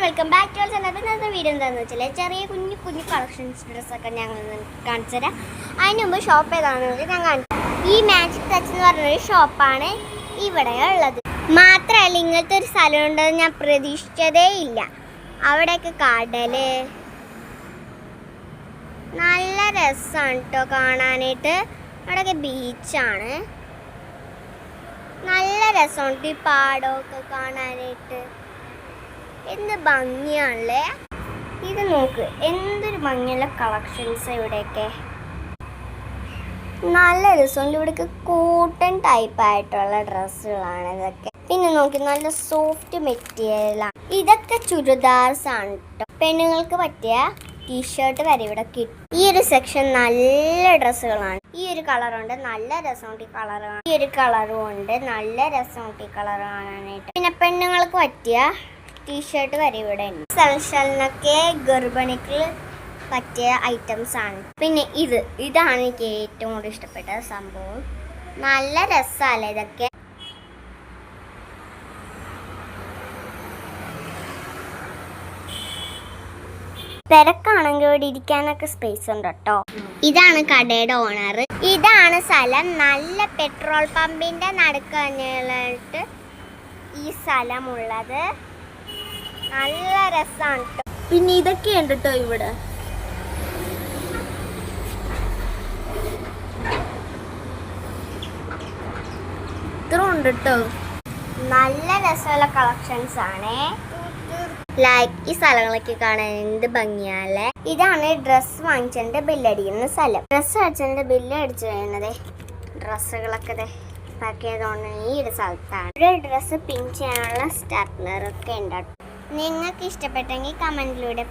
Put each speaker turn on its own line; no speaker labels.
Welcome back to ഇന്നത്തെ video എന്താണെന്ന് വെച്ചാൽ ചെറിയ കുഞ്ഞു കുഞ്ഞു കളക്ഷൻസ് ഡ്രസ്സൊക്കെ ഞങ്ങൾ കാണിച്ചു തരാം. അതിന് മുമ്പ് ഷോപ്പ് ഏതാണെന്ന് ഞാൻ കാണിച്ചു. ഈ മാജിക് ടച്ച് എന്ന് പറഞ്ഞൊരു ഷോപ്പാണ് ഇവിടെ ഉള്ളത്. മാത്രമല്ല ഇങ്ങനത്തെ ഒരു സ്ഥലം ഉണ്ടെന്ന് ഞാൻ പ്രതീക്ഷിച്ചതേ ഇല്ല. അവിടെയൊക്കെ കടല് നല്ല രസമാണ് കേട്ടോ കാണാനായിട്ട്. അവിടെയൊക്കെ ബീച്ചാണ്, നല്ല രസമുണ്ട് ഈ പാടമൊക്കെ കാണാനായിട്ട്. എന്ത് ഭംഗിയാണല്ലേ, ഇത് നോക്ക് എന്തൊരു ഭംഗിയുള്ള കളക്ഷൻസ് ഇവിടെയൊക്കെ. നല്ല രസമുണ്ട്. ഇവിടെയൊക്കെ കോട്ടൺ ടൈപ്പ് ആയിട്ടുള്ള ഡ്രസ്സുകളാണ് ഇതൊക്കെ. പിന്നെ നോക്കി നല്ല സോഫ്റ്റ് മെറ്റീരിയലാണ്. ഇതൊക്കെ ചുരിദാർസ് ആണ് കേട്ടോ. പെണ്ണുങ്ങൾക്ക് പറ്റിയ ടീഷർട്ട് വരെ ഇവിടെ കിട്ടും. ഈ ഒരു സെക്ഷൻ നല്ല ഡ്രസ്സുകളാണ്. ഈ ഒരു കളറുണ്ട്, നല്ല രസമുണ്ട് ഈ കളറാണ്. ഈ ഒരു കളറും ഉണ്ട്, നല്ല രസമുണ്ട് ഈ കളർ കാണാനായിട്ട്. പിന്നെ പെണ്ണുങ്ങൾക്ക് പറ്റിയ ടീഷർട്ട് വരെ ഇവിടെ ഉണ്ട്. സെൽഷലിനൊക്കെ ഗർഭിണിക്ക് പറ്റിയ ഐറ്റംസ് ആണ്. പിന്നെ ഇതാണ് എനിക്ക് ഏറ്റവും കൂടുതൽ ഇഷ്ടപ്പെട്ട സംഭവം. നല്ല രസമല്ലേ ഇതൊക്കെ. തിരക്കാണെങ്കിൽ ഇവിടെ ഇരിക്കാനൊക്കെ സ്പേസ് ഉണ്ട് കേട്ടോ. ഇതാണ് കടയുടെ ഓണർ. ഇതാണ് സ്ഥലം. നല്ല പെട്രോൾ പമ്പിന്റെ നടുക്കാനായിട്ട് ഈ സ്ഥലമുള്ളത്. നല്ല രസമാണ്.
പിന്നെ ഇതൊക്കെ ഉണ്ട് കേട്ടോ ഇവിടെ. ഇത്ര ഉണ്ട് കേട്ടോ.
നല്ല രസമുള്ള കളക്ഷൻസ് ആണ്. ഈ സ്ഥലങ്ങളൊക്കെ കാണാൻ എന്ത് ഭംഗിയാല്ലേ. ഇതാണ് ഡ്രസ്സ് വാങ്ങിച്ചതിന്റെ ബില്ലടിക്കുന്ന സ്ഥലം. ഡ്രസ്സ് അടിച്ചതിന്റെ ബില്ല് അടിച്ചു കഴിയുന്നത് ഡ്രസ്സുകളൊക്കെ പാക്ക് ചെയ്തോണ്ട് ഈ ഒരു സ്ഥലത്താണ്. ഒരു ഡ്രസ്സ് പിൻ ചെയ്യാനുള്ള സ്റ്റാപ്ലർ ഒക്കെ ഉണ്ട്. നിങ്ങൾക്ക് ഇഷ്ടപ്പെട്ടെങ്കിൽ കമന്റിലൂടെ